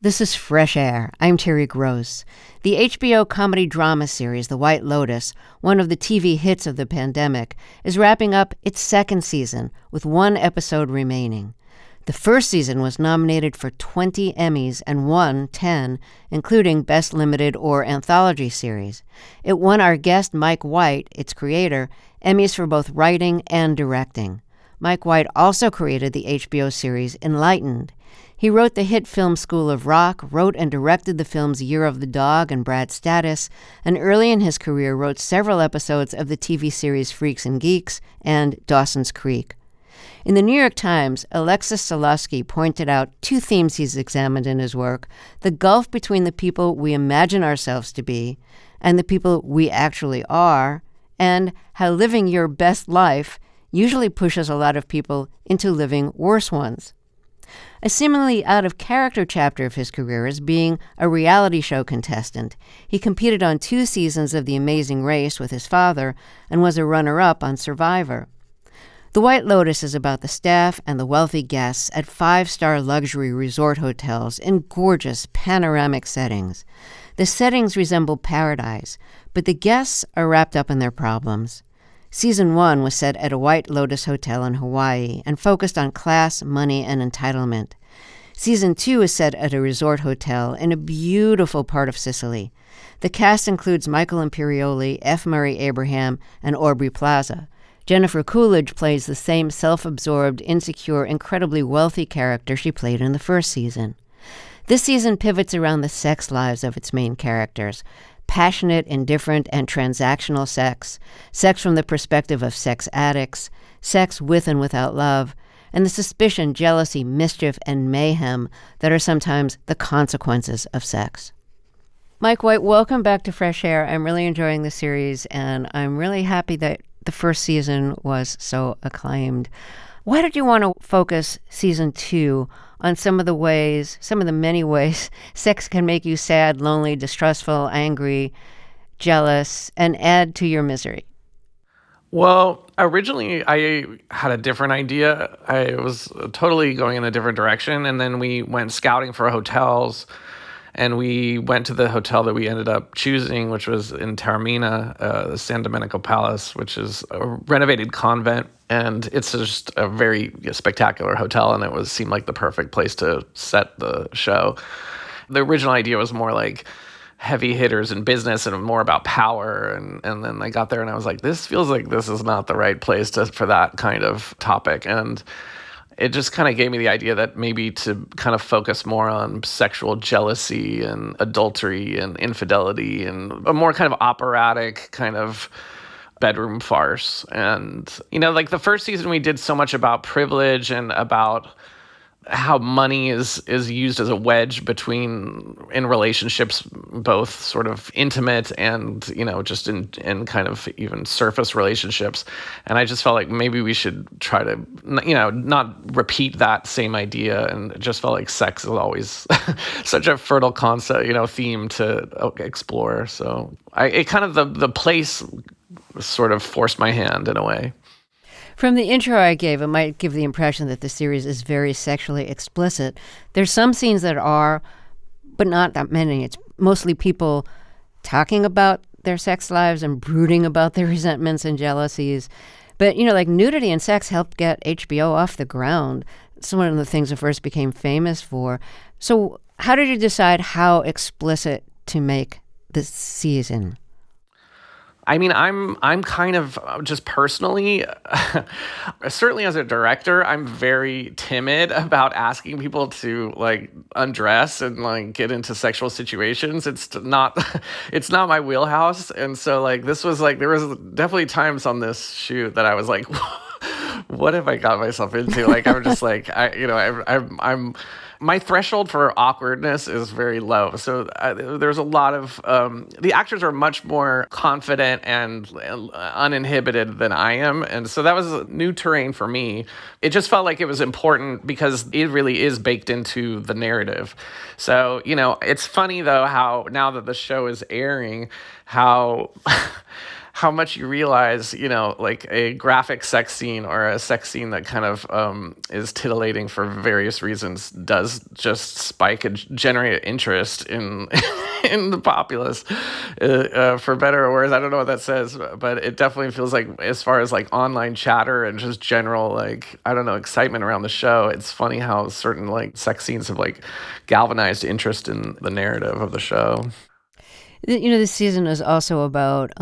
This is Fresh Air. I'm Terry Gross. The HBO comedy drama series, The White Lotus, one of the TV hits of the pandemic, is wrapping up its second season with one episode remaining. The first season was nominated for 20 Emmys and won 10, including Best Limited or Anthology Series. It won our guest Mike White, its creator, Emmys for both writing and directing. Mike White also created the HBO series Enlightened. He wrote the hit film School of Rock, wrote and directed the films Year of the Dog and Brad Status, and early in his career wrote several episodes of the TV series Freaks and Geeks and Dawson's Creek. In the New York Times, Alexis Solowski pointed out two themes he's examined in his work: the gulf between the people we imagine ourselves to be and the people we actually are, and how living your best life usually pushes a lot of people into living worse ones. A seemingly out-of-character chapter of his career is being a reality show contestant. He competed on 2 seasons of The Amazing Race with his father and was a runner-up on Survivor. The White Lotus is about the staff and the wealthy guests at 5-star luxury resort hotels in gorgeous panoramic settings. The settings resemble paradise, but the guests are wrapped up in their problems. Season 1 was set at a White Lotus hotel in Hawaii and focused on class, money, and entitlement. Season 2 is set at a resort hotel in a beautiful part of Sicily. The cast includes Michael Imperioli, F. Murray Abraham, and Aubrey Plaza. Jennifer Coolidge plays the same self-absorbed, insecure, incredibly wealthy character she played in the first season. This season pivots around the sex lives of its main characters: passionate, indifferent, and transactional sex, sex from the perspective of sex addicts, sex with and without love, and the suspicion, jealousy, mischief, and mayhem that are sometimes the consequences of sex. Mike White, welcome back to Fresh Air. I'm really enjoying the series, and I'm really happy that the first season was so acclaimed. Why did you want to focus season 2 on some of the many ways sex can make you sad, lonely, distrustful, angry, jealous, and add to your misery? Well, originally I had a different idea. I was totally going in a different direction, and then we went scouting for hotels, and we went to the hotel that we ended up choosing, which was in Taormina, the San Domenico Palace, which is a renovated convent. And it's just a very spectacular hotel, and it seemed like the perfect place to set the show. The original idea was more like heavy hitters in business and more about power. And then I got there and I was like, this feels like this is not the right place for that kind of topic. And it just kind of gave me the idea that maybe to kind of focus more on sexual jealousy and adultery and infidelity and a more kind of operatic kind of bedroom farce. And, like the first season we did so much about privilege and about how money is used as a wedge in relationships, both sort of intimate and, just in kind of even surface relationships. And I just felt like maybe we should try to, not repeat that same idea. And it just felt like sex is always such a fertile concept, theme to explore. So the place sort of forced my hand in a way. From the intro I gave, it might give the impression that the series is very sexually explicit. There's some scenes that are, but not that many. It's mostly people talking about their sex lives and brooding about their resentments and jealousies. But, like nudity and sex helped get HBO off the ground. It's one of the things it first became famous for. So how did you decide how explicit to make this season? I mean, I'm kind of just personally, certainly as a director, I'm very timid about asking people to like undress and like get into sexual situations. It's not my wheelhouse. And so like there was definitely times on this shoot that I was like, what have I got myself into? Like I'm just like I'm my threshold for awkwardness is very low. So there's a lot of, the actors are much more confident and uninhibited than I am. And so that was new terrain for me. It just felt like it was important because it really is baked into the narrative. So, it's funny though, how now that the show is airing, how how much you realize, like a graphic sex scene or a sex scene that kind of is titillating for various reasons does just spike and generate interest in in the populace, for better or worse. I don't know what that says, but it definitely feels like, as far as like online chatter and just general, like, I don't know, excitement around the show, it's funny how certain like sex scenes have like galvanized interest in the narrative of the show. This season is also about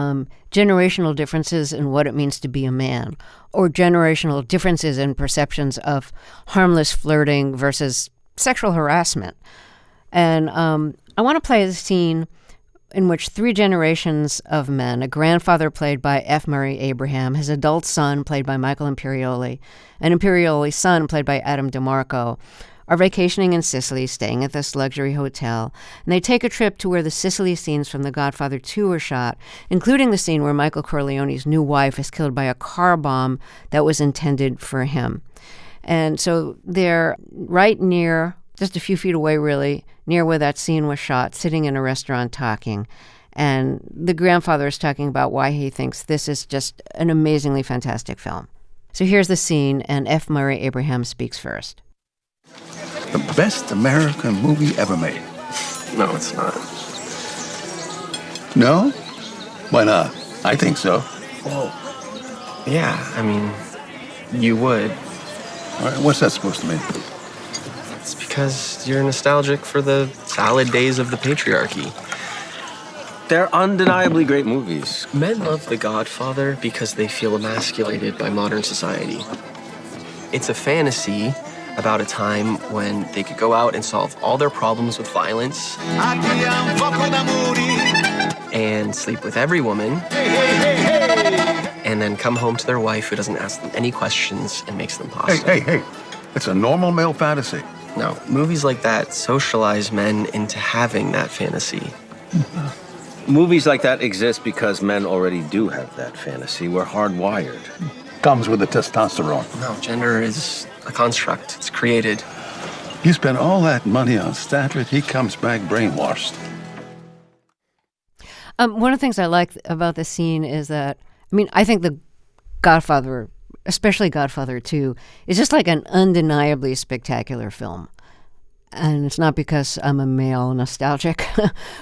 generational differences in what it means to be a man, or generational differences in perceptions of harmless flirting versus sexual harassment. And I want to play the scene in which 3 generations of men, a grandfather played by F. Murray Abraham, his adult son played by Michael Imperioli, and Imperioli's son played by Adam DeMarco, are vacationing in Sicily, staying at this luxury hotel, and they take a trip to where the Sicily scenes from The Godfather 2 were shot, including the scene where Michael Corleone's new wife is killed by a car bomb that was intended for him. And so they're right near, just a few feet away really, near where that scene was shot, sitting in a restaurant talking. And the grandfather is talking about why he thinks this is just an amazingly fantastic film. So here's the scene, and F. Murray Abraham speaks first. The best American movie ever made. No, it's not. No? Why not? I think so. Well, yeah, I mean, you would. All right, what's that supposed to mean? It's because you're nostalgic for the salad days of the patriarchy. They're undeniably great movies. Men love The Godfather because they feel emasculated by modern society. It's a fantasy about a time when they could go out and solve all their problems with violence and sleep with every woman and then come home to their wife who doesn't ask them any questions and makes them pasta. Hey. It's a normal male fantasy. No, movies like that socialize men into having that fantasy. Movies like that exist because men already do have that fantasy. We're hardwired. Comes with the testosterone. No, gender is a construct. It's created. You spend all that money on Stanford, he comes back brainwashed. One of the things I like about this scene is that, I think The Godfather, especially Godfather 2, is just like an undeniably spectacular film. And it's not because I'm a male nostalgic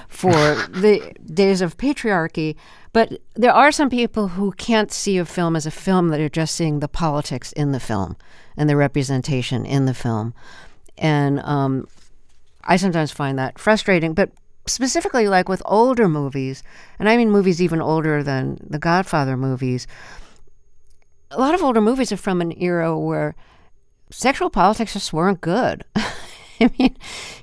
for the days of patriarchy, but there are some people who can't see a film as a film, that are just seeing the politics in the film and the representation in the film. And I sometimes find that frustrating, but specifically like with older movies, and I mean movies even older than the Godfather movies, a lot of older movies are from an era where sexual politics just weren't good.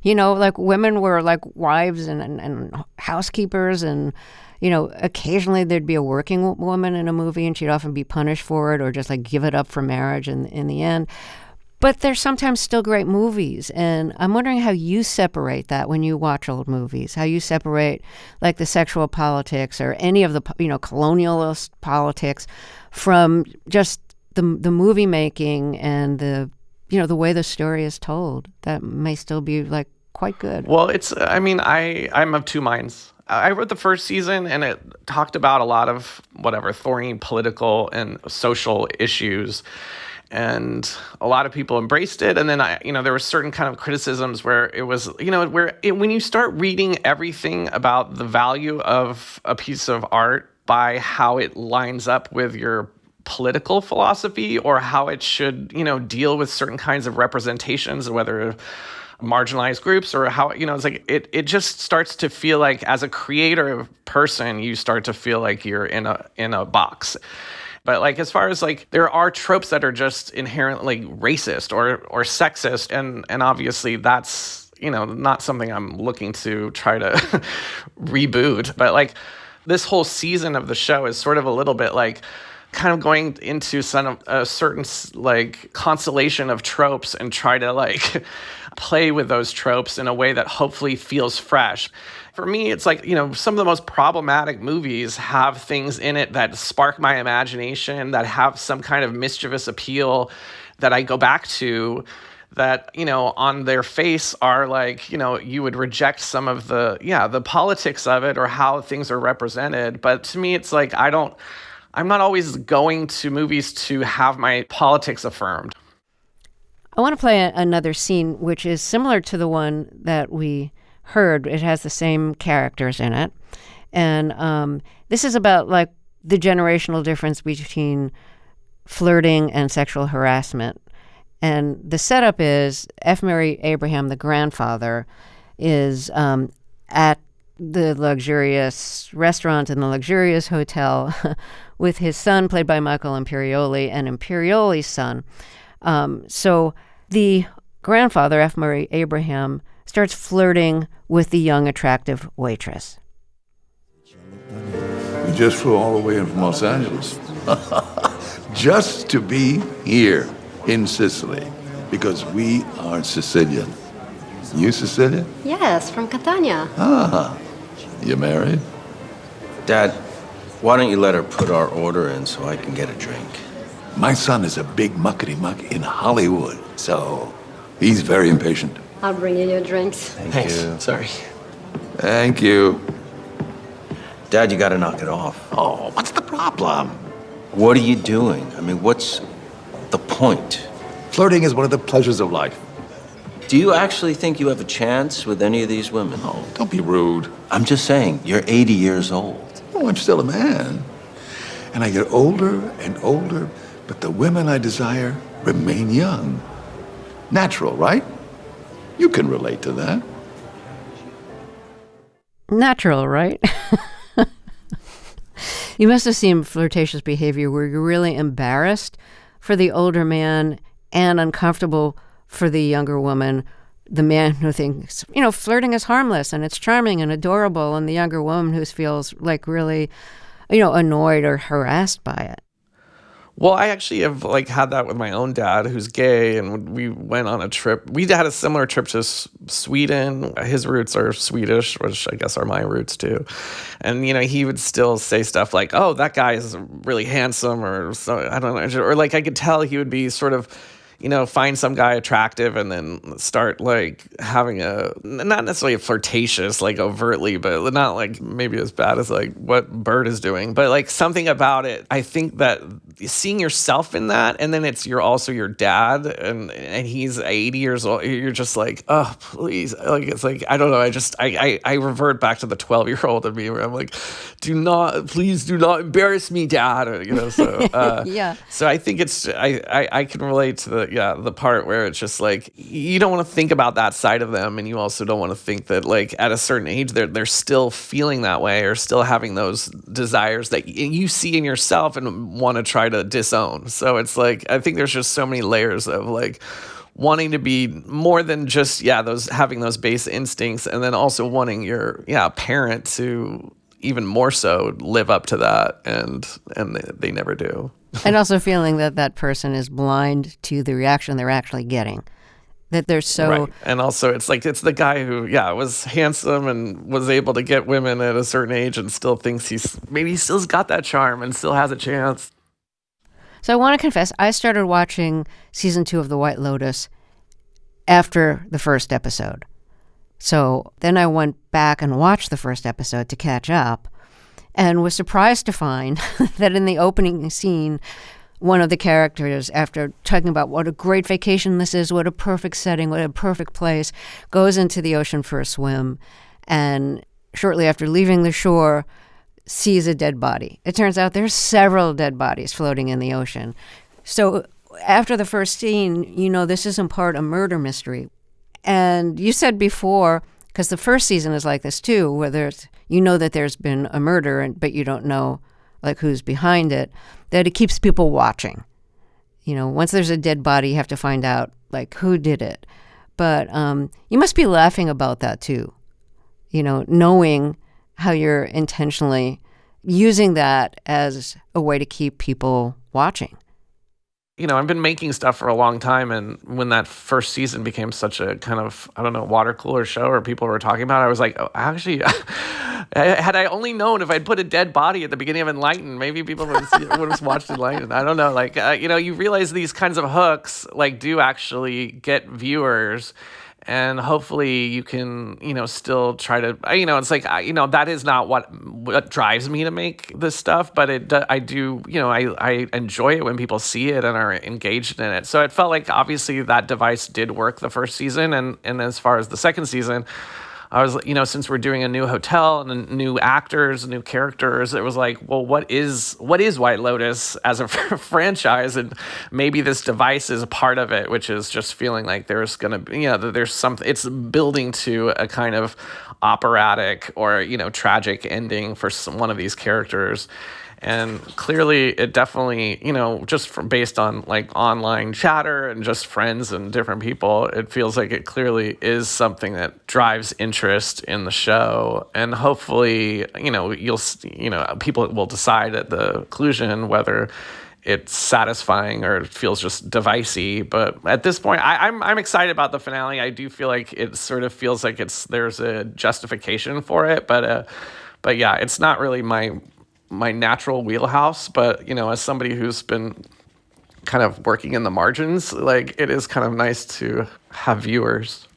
Like women were like wives and housekeepers, and, occasionally there'd be a working woman in a movie and she'd often be punished for it or just like give it up for marriage in the end. But there's sometimes still great movies, and I'm wondering how you separate that when you watch old movies, how you separate like the sexual politics or any of the, colonialist politics from just the movie making and the way the story is told. That may still be like quite good. Well, I'm of two minds. I wrote the first season and it talked about a lot of thorny political and social issues. And a lot of people embraced it. And then there were certain kind of criticisms where it was, when you start reading everything about the value of a piece of art by how it lines up with your political philosophy or how it should, deal with certain kinds of representations, whether marginalized groups or how, it's like it just starts to feel like, as a creative person, you start to feel like you're in a box. But like, as far as like, there are tropes that are just inherently racist or sexist, and obviously that's, not something I'm looking to try to reboot. But like, this whole season of the show is sort of a little bit like kind of going into a certain like constellation of tropes and try to like play with those tropes in a way that hopefully feels fresh. For me, it's like, some of the most problematic movies have things in it that spark my imagination, that have some kind of mischievous appeal that I go back to, that, on their face are like, you would reject some of the politics of it or how things are represented. But to me, it's like, I'm not always going to movies to have my politics affirmed. I want to play another scene, which is similar to the one that we heard. It has the same characters in it. And this is about like the generational difference between flirting and sexual harassment. And the setup is F. Murray Abraham, the grandfather, is at the luxurious restaurant in the luxurious hotel with his son, played by Michael Imperioli, and Imperioli's son. So the grandfather, F. Murray Abraham, starts flirting with the young, attractive waitress. We just flew all the way in from Los Angeles just to be here in Sicily because we are Sicilian. You Sicilian? Yes, from Catania. Ah, you married? Dad, why don't you let her put our order in so I can get a drink? My son is a big muckety-muck in Hollywood, so he's very impatient. I'll bring you your drinks. Thanks. Sorry. Thank you. Dad, you gotta knock it off. Oh, what's the problem? What are you doing? I mean, what's the point? Flirting is one of the pleasures of life. Do you actually think you have a chance with any of these women? Oh, don't be rude. I'm just saying, you're 80 years old. Oh, I'm still a man. And I get older and older, but the women I desire remain young. Natural, right? You can relate to that. Natural, right? You must have seen flirtatious behavior where you're really embarrassed for the older man and uncomfortable for the younger woman. The man who thinks, flirting is harmless and it's charming and adorable, and the younger woman who feels like really, annoyed or harassed by it. Well, I actually have had that with my own dad, who's gay, and we went on a trip. We had a similar trip to Sweden. His roots are Swedish, which I guess are my roots too. And he would still say stuff like, "Oh, that guy is really handsome," or so, I don't know, or I could tell he would be sort of, find some guy attractive and then start having not necessarily flirtatious, overtly, but not maybe as bad as what Bert is doing, but something about it. I think that seeing yourself in that, and then you're also your dad, and he's 80 years old, you're just oh, please. It's I don't know. I revert back to the 12-year-old in me where I'm please do not embarrass me, Dad. So, yeah. So I think I can relate to the part where it's just you don't want to think about that side of them, and you also don't want to think that at a certain age they're still feeling that way or still having those desires that you see in yourself and want to try to disown. So it's I think there's just so many layers of wanting to be more than just having those base instincts, and then also wanting your parent to even more so live up to that, and they never do. And also feeling that person is blind to the reaction they're actually getting. That they're so... Right. And also it's the guy who, was handsome and was able to get women at a certain age and still thinks maybe he still's got that charm and still has a chance. So I want to confess, I started watching season 2 of The White Lotus after the first episode. So then I went back and watched the first episode to catch up, and was surprised to find that in the opening scene, one of the characters, after talking about what a great vacation this is, what a perfect setting, what a perfect place, goes into the ocean for a swim, and shortly after leaving the shore, sees a dead body. It turns out there's several dead bodies floating in the ocean. So after the first scene, this is in part a murder mystery. And you said before, because the first season is like this too, where that there's been a murder, but you don't know who's behind it, that it keeps people watching. Once there's a dead body, you have to find out who did it. But you must be laughing about that too, knowing how you're intentionally using that as a way to keep people watching. I've been making stuff for a long time, and when that first season became such a kind of, water cooler show or people were talking about it, I was oh, actually, Had I only known, if I'd put a dead body at the beginning of Enlightened, maybe people would have watched Enlightened. I don't know. Like, you realize these kinds of hooks, like, do actually get viewers. And hopefully you can, still try to, it's like, that is not what drives me to make this stuff, but I do, I enjoy it when people see it and are engaged in it. So it felt like obviously that device did work the first season. And as far as the second season, I was, since we're doing a new hotel and new actors, new characters, it was like, well, what is White Lotus as a franchise? And maybe this device is a part of it, which is just feeling like there's going to be, there's something, it's building to a kind of operatic or, tragic ending for one of these characters. And clearly it definitely, just based on like online chatter and just friends and different people, it feels like it clearly is something that drives interest in the show. And hopefully, people will decide at the conclusion whether it's satisfying or it feels just devicey. But at this point, I'm excited about the finale. I do feel like it sort of feels like there's a justification for it. But yeah, it's not really my natural wheelhouse, but as somebody who's been kind of working in the margins, like, it is kind of nice to have viewers.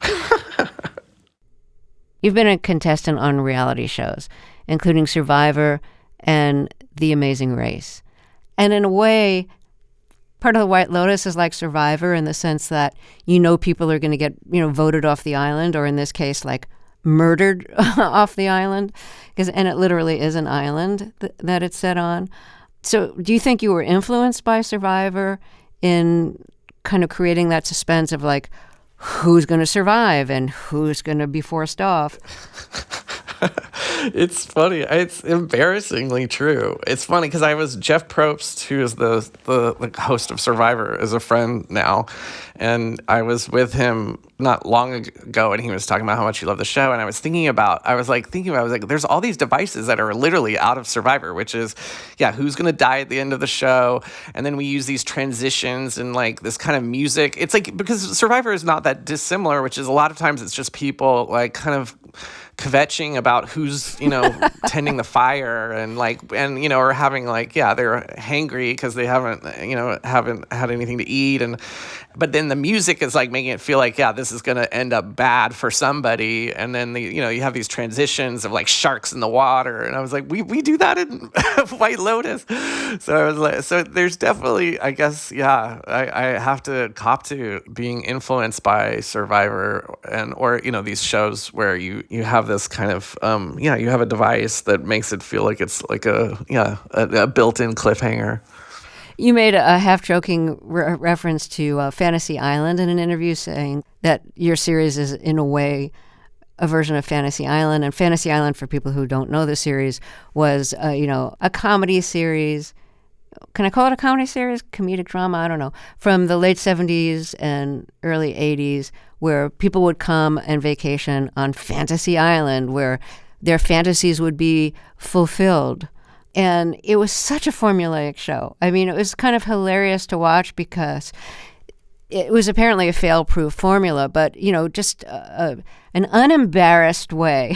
You've been a contestant on reality shows, including Survivor and The Amazing Race. And in a way, part of the White Lotus is like Survivor in the sense that people are going to get, voted off the island, or in this case, like murdered off the island, and it literally is an island that it's set on. So do you think you were influenced by Survivor in kind of creating that suspense of like, who's going to survive and who's going to be forced off? It's funny. It's embarrassingly true. It's funny because Jeff Probst, who is the host of Survivor, is a friend now. And I was with him not long ago, and he was talking about how much he loved the show. And I was thinking about, there's all these devices that are literally out of Survivor, which is, who's going to die at the end of the show. And then we use these transitions and like this kind of music. It's like, because Survivor is not that dissimilar, which is a lot of times it's just people like kind of kvetching about who's tending the fire and or having they're hangry because they haven't had anything to eat, but then the music is like making it feel like this is going to end up bad for somebody, and then you have these transitions of like sharks in the water, and I was like, we do that in White Lotus. So I was like, so there's definitely, I guess, I have to cop to being influenced by Survivor or these shows where you have this kind of you have a device that makes it feel like it's like a built-in cliffhanger. You made a half-joking reference to Fantasy Island in an interview, saying that your series is, in a way, a version of Fantasy Island. And Fantasy Island, for people who don't know the series, was, a comedy series. Can I call it a comedy series? Comedic drama? I don't know. From the late 70s and early 80s, where people would come and vacation on Fantasy Island, where their fantasies would be fulfilled. And it was such a formulaic show. I mean, it was kind of hilarious to watch because it was apparently a fail-proof formula, but, just an unembarrassed way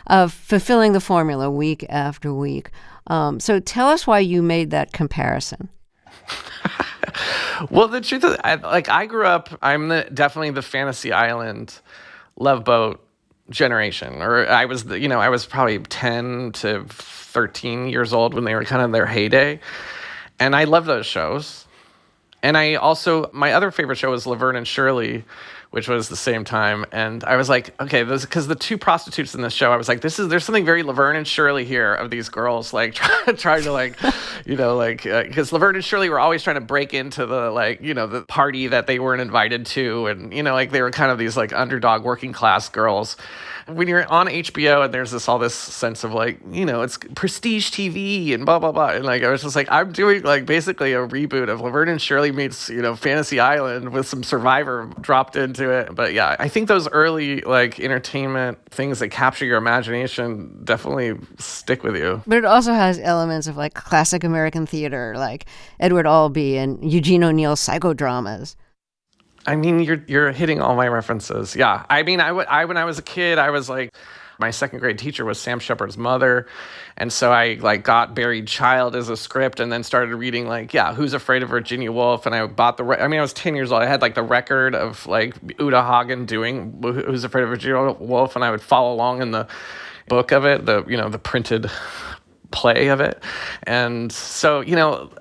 of fulfilling the formula week after week. So tell us why you made that comparison. Well, the truth is, I grew up, I'm definitely the Fantasy Island Love Boat generation, or I was probably 10 to 13 years old when they were kind of their heyday. And I love those shows. And my other favorite show was Laverne Shirley, which was the same time. And I was like, okay, because the two prostitutes in this show, I was like, there's something very Laverne and Shirley here of these girls, like trying to because Laverne and Shirley were always trying to break into the the party that they weren't invited to. And, they were kind of these like underdog working class girls. When you're on HBO and there's all this sense of it's prestige TV and blah, blah, blah. And I was just like, I'm doing basically a reboot of Laverne and Shirley meets, Fantasy Island with some Survivor dropped into it. But yeah, I think those early entertainment things that capture your imagination definitely stick with you. But it also has elements of classic American theater, like Edward Albee and Eugene O'Neill's psychodramas. I mean, you're hitting all my references. Yeah. I mean, I when I was a kid, I was like, My second grade teacher was Sam Shepard's mother. And so I got Buried Child as a script and then started reading Who's Afraid of Virginia Woolf? And I bought I was 10 years old. I had the record of Uta Hagen doing Who's Afraid of Virginia Woolf? And I would follow along in the book of it, the printed play of it. And so,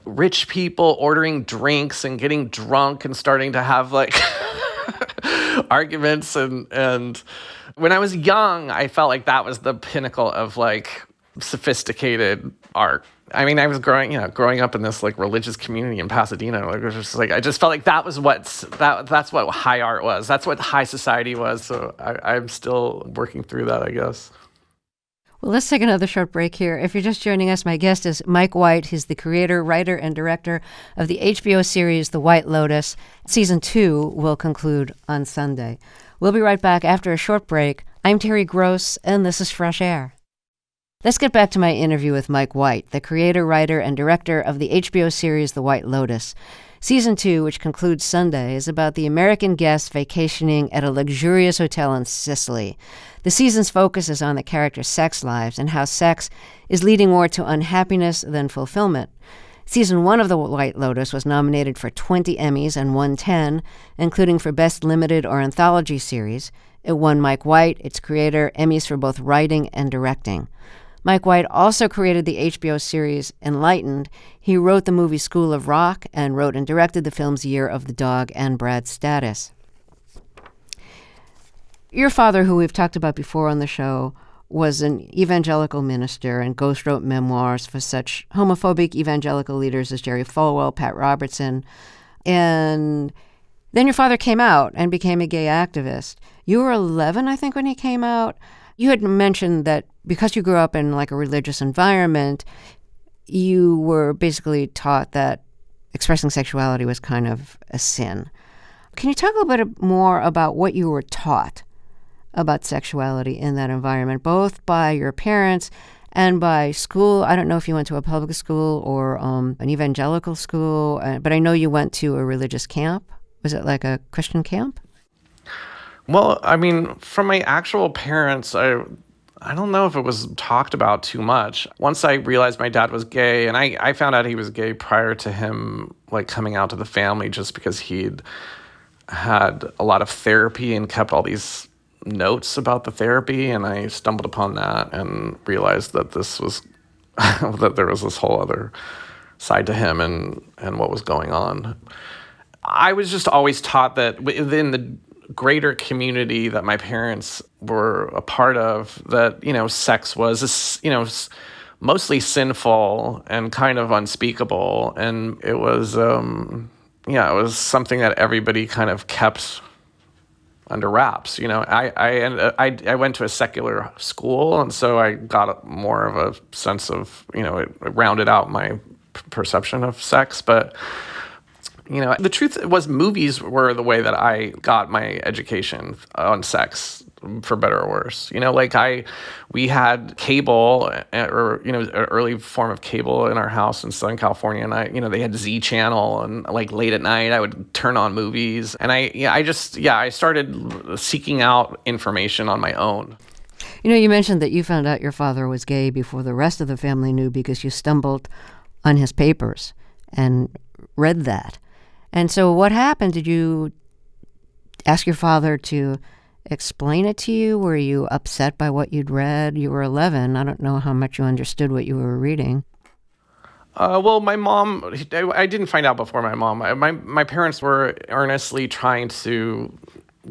rich people ordering drinks and getting drunk and starting to have arguments and when I was young, I felt like that was the pinnacle of sophisticated art. I mean, I was growing up in this religious community in Pasadena. It was just I just felt like that was that's what high art was. That's what high society was. So I'm still working through that, I guess. Well, let's take another short break here. If you're just joining us, my guest is Mike White. He's the creator, writer, and director of the HBO series The White Lotus. Season 2 will conclude on Sunday. We'll be right back after a short break. I'm Terry Gross, and this is Fresh Air. Let's get back to my interview with Mike White, the creator, writer, and director of the HBO series The White Lotus. Season 2, which concludes Sunday, is about the American guest vacationing at a luxurious hotel in Sicily. The season's focus is on the characters' sex lives and how sex is leading more to unhappiness than fulfillment. Season 1 of The White Lotus was nominated for 20 Emmys and won 10, including for Best Limited or Anthology Series. It won Mike White, its creator, Emmys for both writing and directing. Mike White also created the HBO series Enlightened. He wrote the movie School of Rock and wrote and directed the films Year of the Dog and Brad's Status. Your father, who we've talked about before on the show, was an evangelical minister and ghostwrote memoirs for such homophobic evangelical leaders as Jerry Falwell, Pat Robertson. And then your father came out and became a gay activist. You were 11, I think, when he came out. You had mentioned that because you grew up in a religious environment, you were basically taught that expressing sexuality was kind of a sin. Can you talk a little bit more about what you were taught about sexuality in that environment, both by your parents and by school? I don't know if you went to a public school or an evangelical school, but I know you went to a religious camp. Was it like a Christian camp? Well, I mean, from my actual parents, I don't know if it was talked about too much. Once I realized my dad was gay, and I found out he was gay prior to him coming out to the family, just because he'd had a lot of therapy and kept all these notes about the therapy, and I stumbled upon that and realized that this was that there was this whole other side to him and what was going on. I was just always taught that within the greater community that my parents were a part of, that, sex was, mostly sinful and kind of unspeakable. And it was, it was something that everybody kind of kept under wraps. I went to a secular school, and so I got more of a sense of, it rounded out my perception of sex. But the truth was, movies were the way that I got my education on sex, for better or worse. We had cable, or an early form of cable in our house in Southern California, and they had Z Channel, and late at night I would turn on movies, and I started seeking out information on my own. You mentioned that you found out your father was gay before the rest of the family knew, because you stumbled on his papers and read that. And so what happened? Did you ask your father to explain it to you? Were you upset by what you'd read? You were 11. I don't know how much you understood what you were reading. Well, my mom, I didn't find out before my mom. My parents were earnestly trying to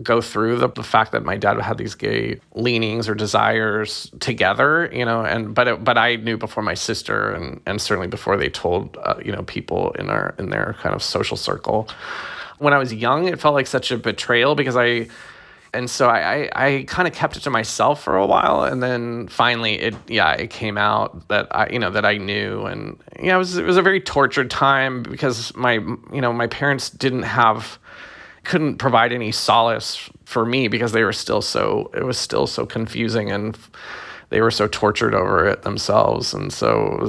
go through the fact that my dad had these gay leanings or desires together, but I knew before my sister, and certainly before they told people in their kind of social circle. When I was young, it felt like such a betrayal, because I kind of kept it to myself for a while, and then finally it came out that I knew. And it was a very tortured time, because my parents couldn't provide any solace for me, because it was still so confusing, and they were so tortured over it themselves. And so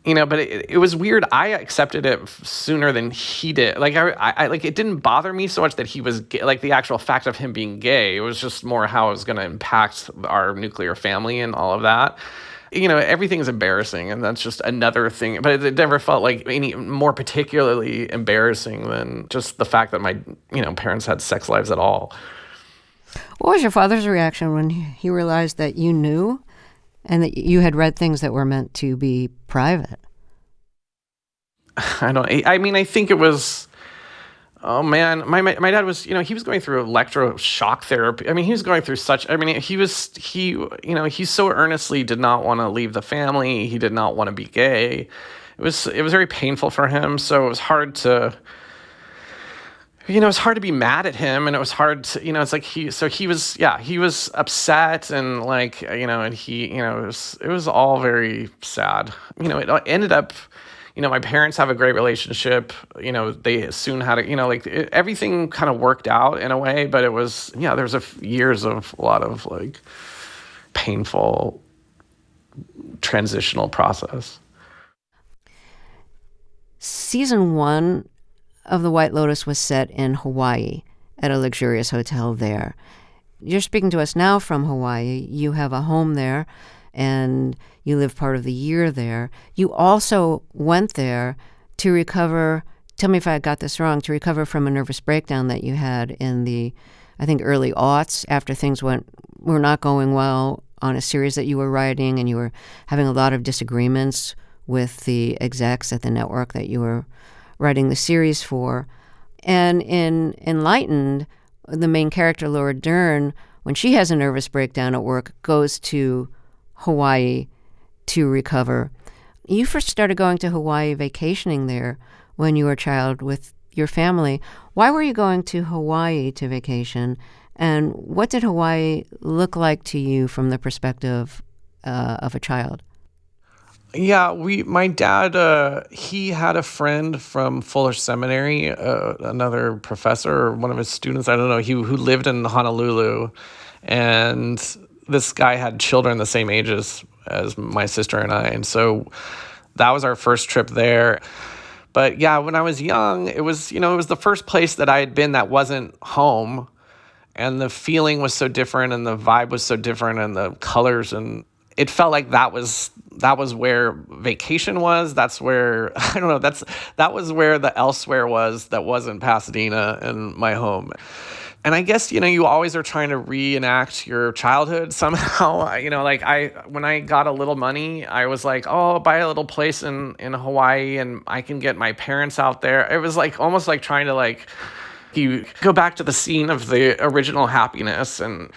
But it was weird. I accepted it sooner than he did. Like I like, it didn't bother me so much that he was gay, like the actual fact of him being gay. It was just more how it was going to impact our nuclear family and all of that. Everything is embarrassing, and that's just another thing. But it never felt like any more particularly embarrassing than just the fact that my, parents had sex lives at all. What was your father's reaction when he realized that you knew and that you had read things that were meant to be private? I think it was, oh man, my dad was, he was going through electroshock therapy. He was going through he so earnestly did not want to leave the family. He did not want to be gay. It was very painful for him. So it was hard to, be mad at him, and it was hard to, it's like he was upset, and like, and he, it was all very sad. It ended up, my parents have a great relationship. They soon had everything kind of worked out in a way, but it was, there's years of a lot of like painful transitional process. Season 1 of The White Lotus was set in Hawaii at a luxurious hotel there. You're speaking to us now from Hawaii. You have a home there, and you live part of the year there. You also went there to recover, tell me if I got this wrong, to recover from a nervous breakdown that you had in the, I think, early aughts, after things were not going well on a series that you were writing, and you were having a lot of disagreements with the execs at the network that you were writing the series for. And in Enlightened, the main character, Laura Dern, when she has a nervous breakdown at work, goes to Hawaii to recover. You first started going to Hawaii vacationing there when you were a child with your family. Why were you going to Hawaii to vacation? And what did Hawaii look like to you from the perspective of a child? Yeah, my dad, he had a friend from Fuller Seminary, another professor or one of his students, I don't know, who lived in Honolulu. And this guy had children the same age as my sister and I. And so that was our first trip there. But yeah, when I was young, it was the first place that I had been that wasn't home. And the feeling was so different, and the vibe was so different, and the colors, and it felt like that was where vacation was. That's where, I don't know, that was where the elsewhere was that wasn't Pasadena and my home. And I guess, you always are trying to reenact your childhood somehow. When I got a little money, I was like, oh, I'll buy a little place in Hawaii, and I can get my parents out there. It was like almost like trying to you go back to the scene of the original happiness. And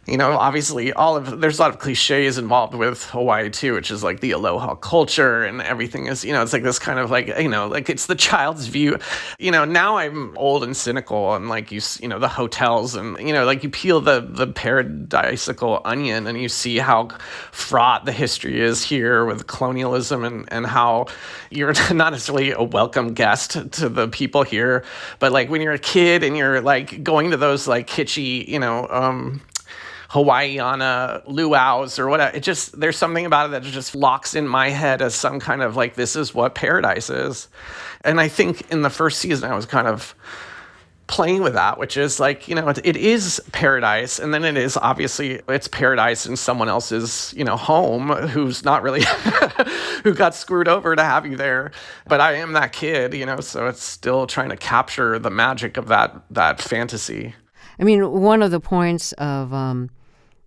obviously there's a lot of cliches involved with Hawaii too, which is like the aloha culture, and everything is, it's like this kind of it's the child's view. Now I'm old and cynical, and the hotels, and you peel the paradisical onion, and you see how fraught the history is here with colonialism, and how you're not necessarily a welcome guest to the people here. But when you're a kid and you're going to those kitschy, Hawaiiana luau's or whatever, there's something about it that just locks in my head as some kind of this is what paradise is. And I think in the first season I was kind of playing with that, which is it is paradise, and then it is obviously it's paradise in someone else's home who's not really who got screwed over to have you there. But I am that kid, so it's still trying to capture the magic of that fantasy. One of the points of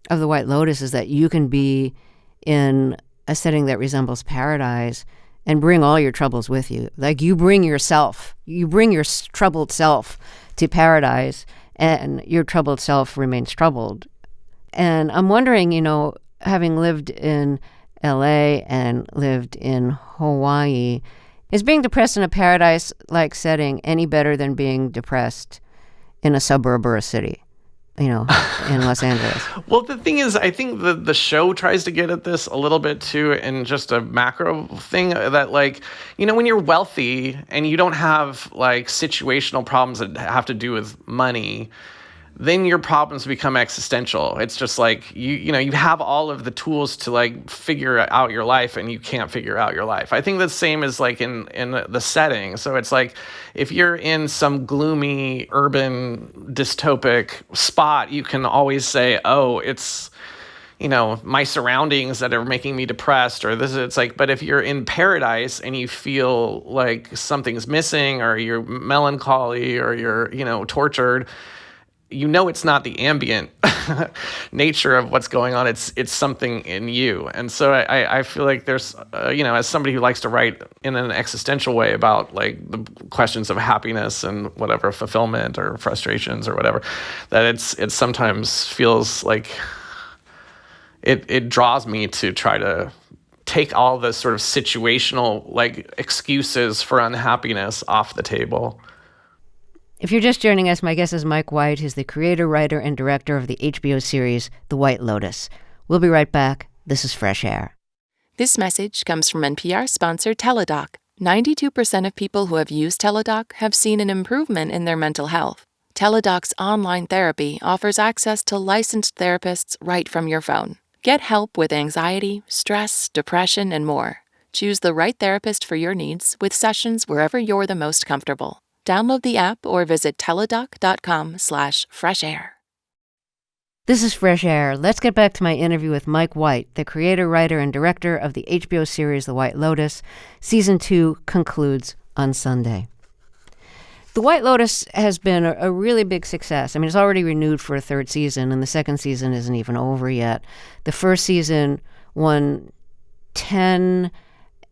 The White Lotus is that you can be in a setting that resembles paradise and bring all your troubles with you. You bring your troubled self to paradise, and your troubled self remains troubled. And I'm wondering, having lived in LA and lived in Hawaii, is being depressed in a paradise-like setting any better than being depressed in a suburb or a city, in Los Angeles? Well, the thing is, I think the show tries to get at this a little bit too, in just a macro thing that when you're wealthy and you don't have situational problems that have to do with money, then your problems become existential. It's just like you have all of the tools to like figure out your life, and you can't figure out your life. I think the same is like in the setting. So it's like if you're in some gloomy urban dystopic spot, you can always say, oh, it's my surroundings that are making me depressed, or this. It's like, but if you're in paradise and you feel like something's missing, or you're melancholy, or you're tortured, it's not the ambient nature of what's going on. It's something in you. And so I feel like there's, as somebody who likes to write in an existential way about like the questions of happiness and whatever, fulfillment or frustrations or whatever, that it sometimes feels like it draws me to try to take all the sort of situational like excuses for unhappiness off the table. If you're just joining us, my guest is Mike White, who's the creator, writer, and director of the HBO series The White Lotus. We'll be right back. This is Fresh Air. This message comes from NPR sponsor Teladoc. 92% of people who have used Teladoc have seen an improvement in their mental health. Teladoc's online therapy offers access to licensed therapists right from your phone. Get help with anxiety, stress, depression, and more. Choose the right therapist for your needs with sessions wherever you're the most comfortable. Download the app or visit teladoc.com/freshair. This is Fresh Air. Let's get back to my interview with Mike White, the creator, writer, and director of the HBO series The White Lotus. Season 2 concludes on Sunday. The White Lotus has been a really big success. I mean, it's already renewed for a third season, and the second season isn't even over yet. The first season won 10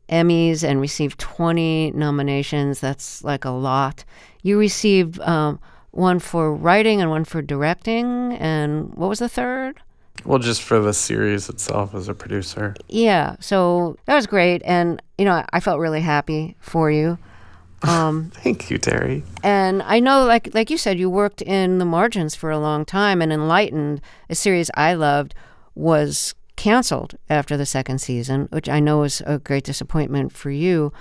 Emmys and received 20 nominations. That's like a lot. You received one for writing and one for directing. And what was the third? Well, just for the series itself as a producer. Yeah. So that was great. And, I felt really happy for you. Thank you, Terry. And I know, like you said, you worked in the margins for a long time, and Enlightened, a series I loved, was canceled after the second season, which I know was a great disappointment for you.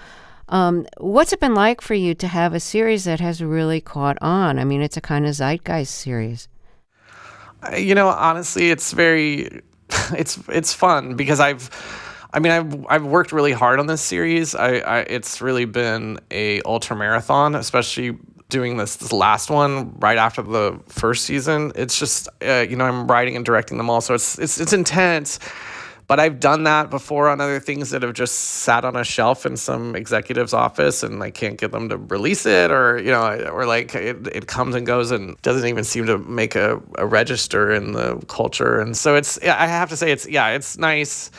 What's it been like for you to have a series that has really caught on? I mean, it's a kind of zeitgeist series. Honestly, it's very, it's fun because I've worked really hard on this series. It's really been a ultra marathon, especially doing this last one right after the first season. It's just, I'm writing and directing them all. So it's intense, but I've done that before on other things that have just sat on a shelf in some executive's office and I can't get them to release it, or like it comes and goes and doesn't even seem to make a register in the culture. And so I have to say it's nice.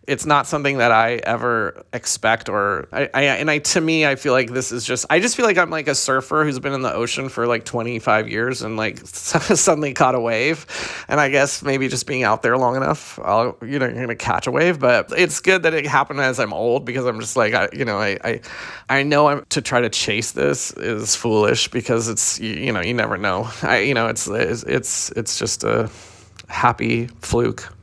It's not something that I ever expect, or to me, I feel like this is just, I just feel like I'm like a surfer who's been in the ocean for like 25 years and like suddenly caught a wave. And I guess maybe just being out there long enough, you're going to catch a wave. But it's good that it happened as I'm old, because I'm just like, I know to try to chase this is foolish, because it's, you never know. It's just a happy fluke.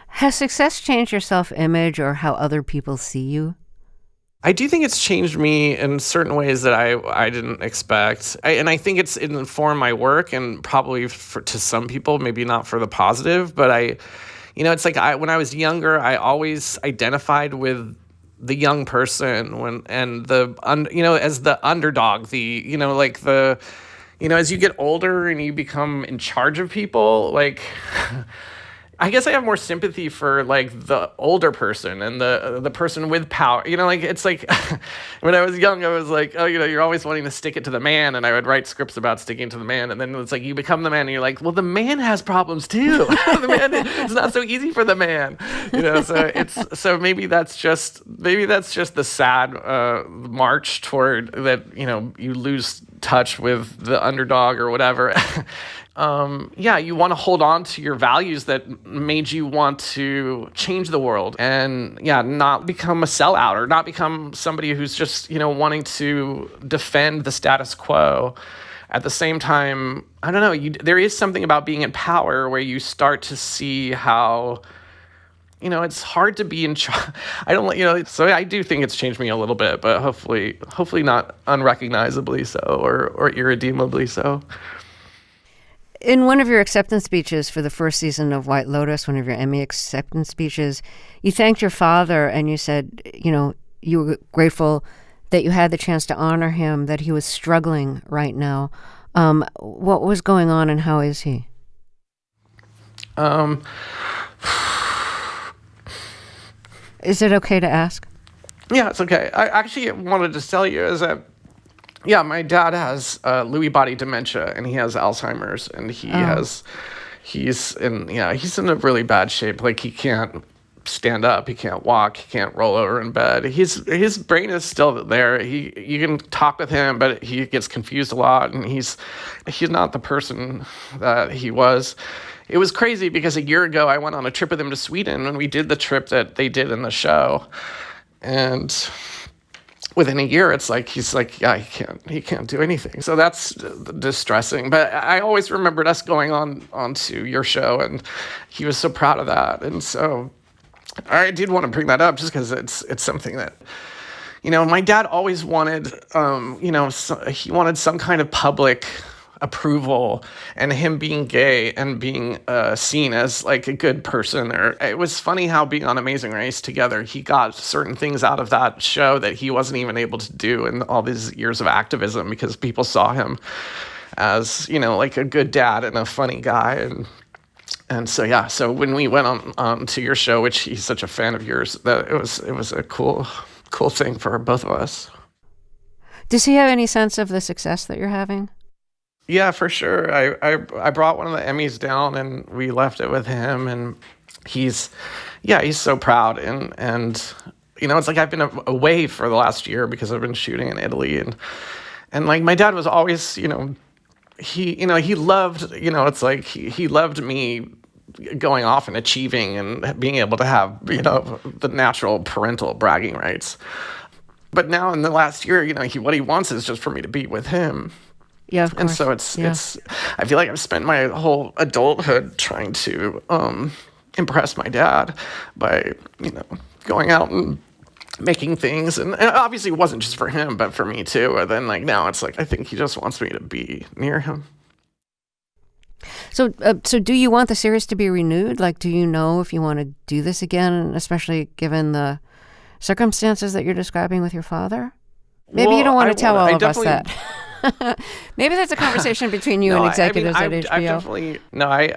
Has success changed your self-image or how other people see you? I do think it's changed me in certain ways that I didn't expect. And I think it's informed my work, and probably to some people, maybe not for the positive, but it's like when I was younger, I always identified with the young person as the underdog, as you get older and you become in charge of people, like I guess I have more sympathy for like the older person and the person with power. It's like when I was young, I was like, oh, you're always wanting to stick it to the man, and I would write scripts about sticking to the man, and then it's like you become the man, and you're like, well, the man has problems too. The man, it's not so easy for the man, So maybe that's just the sad march toward that. You lose touch with the underdog or whatever. You want to hold on to your values that made you want to change the world, and not become a sellout, or not become somebody who's just, wanting to defend the status quo. At the same time, I don't know, there is something about being in power where you start to see how, it's hard to be in charge. So I do think it's changed me a little bit, but hopefully not unrecognizably so, or irredeemably so. In one of your acceptance speeches for the first season of White Lotus, one of your Emmy acceptance speeches, you thanked your father and you said, you were grateful that you had the chance to honor him, that he was struggling right now. What was going on and how is he? Is it okay to ask? Yeah, it's okay. I actually wanted to tell you is that, my dad has Lewy body dementia and he has Alzheimer's and he's in a really bad shape. Like he can't stand up, he can't walk, he can't roll over in bed. His brain is still there. You can talk with him, but he gets confused a lot, and he's not the person that he was. It was crazy because a year ago I went on a trip with him to Sweden when we did the trip that they did in the show, and within a year it's like he's like, yeah, he can't do anything. So that's distressing. But I always remembered us going onto your show, and he was so proud of that, and so I did want to bring that up just because it's something that, my dad always wanted, he wanted some kind of public approval, and him being gay and being seen as like a good person. Or it was funny how being on Amazing Race together, he got certain things out of that show that he wasn't even able to do in all these years of activism, because people saw him as, like a good dad and a funny guy. And so when we went on to your show, which he's such a fan of yours, that it was a cool thing for both of us. Does he have any sense of the success that you're having? Yeah, for sure. I brought one of the Emmys down and we left it with him, and he's so proud, and it's like I've been away for the last year because I've been shooting in Italy, and like my dad was always, he loved, it's like he loved me going off and achieving and being able to have, the natural parental bragging rights. But now in the last year, what he wants is just for me to be with him. Yeah, of course. And so it's I feel like I've spent my whole adulthood trying to impress my dad by, going out and making things, and obviously it wasn't just for him but for me too. And then like now it's like I think he just wants me to be near him. So do you want the series to be renewed? Like, do you know if you want to do this again, especially given the circumstances that you're describing with your father? Maybe you don't want to tell all of us that. Maybe that's a conversation between you and executives at HBO.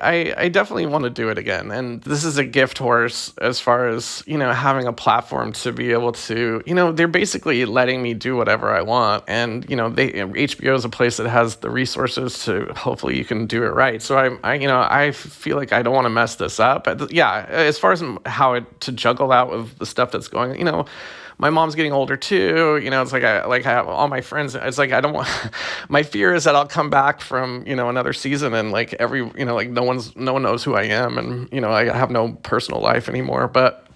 I definitely want to do it again. And this is a gift horse as far as, having a platform to be able to, they're basically letting me do whatever I want. And, HBO is a place that has the resources to, hopefully you can do it right. So I feel like I don't want to mess this up. But yeah, as far as to juggle that with the stuff that's going, my mom's getting older too. It's like I have all my friends. It's like I don't want. My fear is that I'll come back from another season and like no one knows who I am, and I have no personal life anymore. But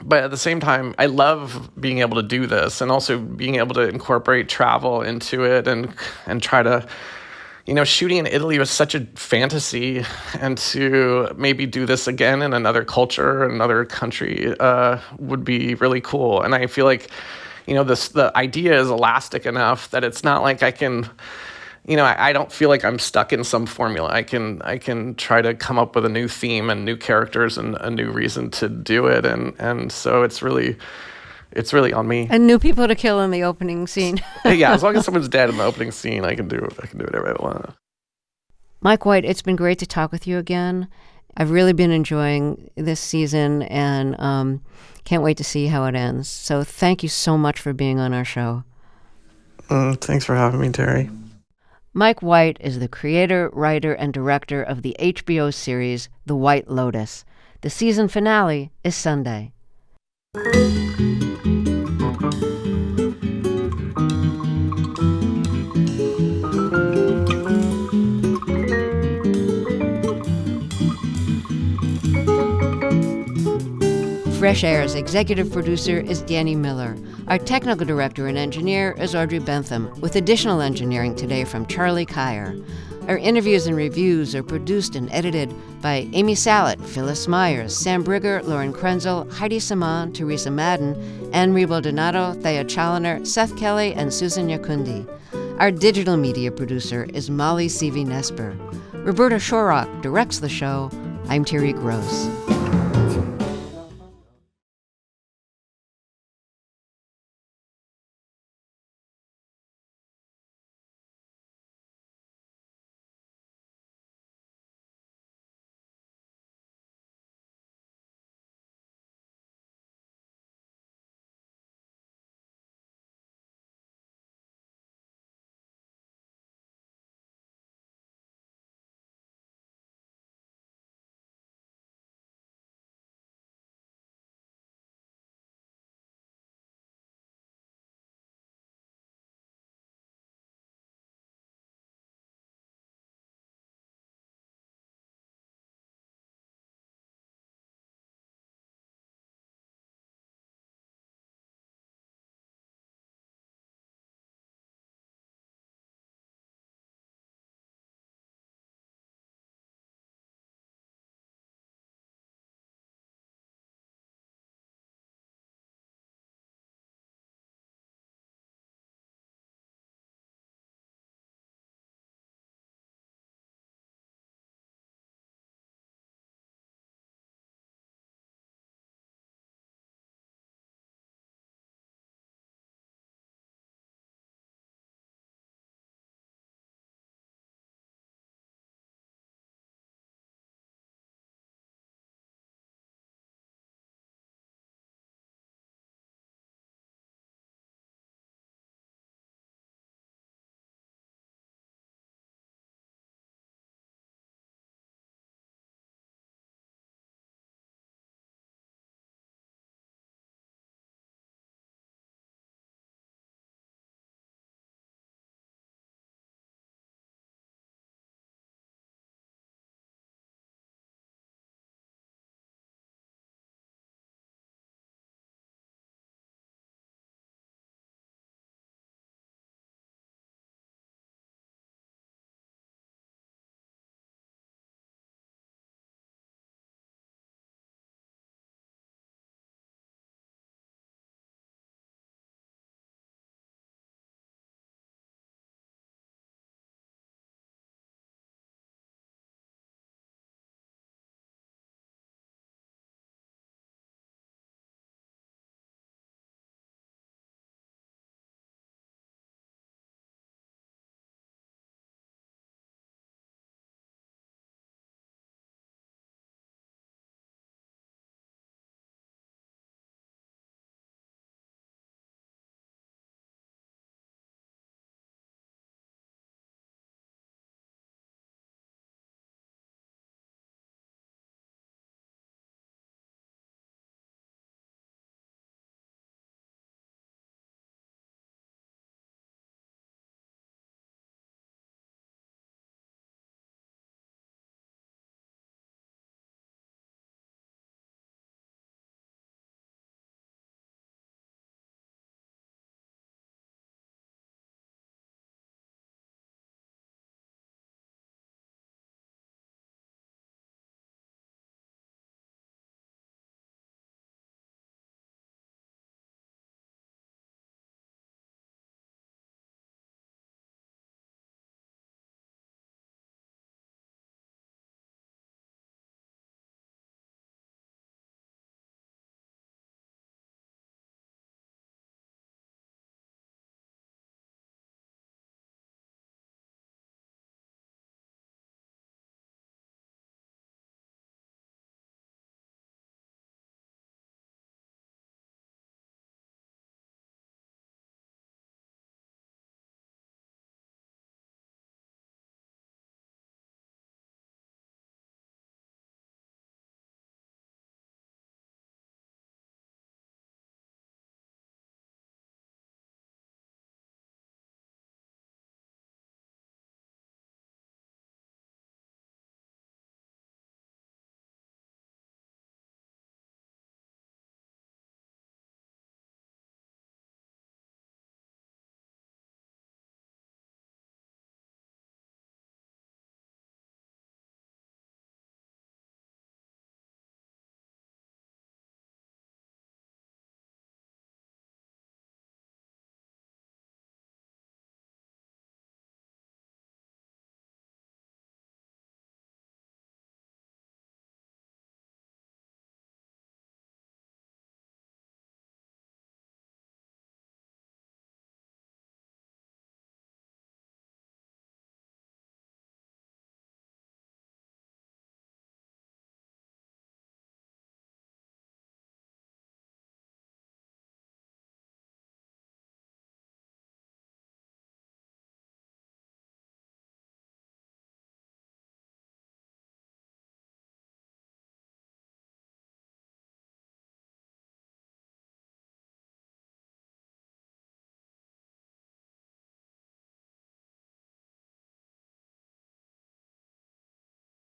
at the same time, I love being able to do this, and also being able to incorporate travel into it, and try to. Shooting in Italy was such a fantasy, and to maybe do this again in another culture, another country, would be really cool. And I feel like, the idea is elastic enough that it's not like I can, I don't feel like I'm stuck in some formula. I can try to come up with a new theme and new characters and a new reason to do it. And so it's really on me. And new people to kill in the opening scene. Yeah, as long as someone's dead in the opening scene, I can do whatever I want. Mike White, it's been great to talk with you again. I've really been enjoying this season, and can't wait to see how it ends. So thank you so much for being on our show. Thanks for having me, Terry. Mike White is the creator, writer, and director of the HBO series The White Lotus. The season finale is Sunday. Fresh Air's executive producer is Danny Miller. Our technical director and engineer is Audrey Bentham, with additional engineering today from Charlie Kyer. Our interviews and reviews are produced and edited by Amy Sallet, Phyllis Myers, Sam Brigger, Lauren Krenzel, Heidi Saman, Teresa Madden, Anne Rebo Donato, Thea Challoner, Seth Kelly, and Susan Yakundi. Our digital media producer is Molly Seavey Nesper. Roberta Shorrock directs the show. I'm Terry Gross.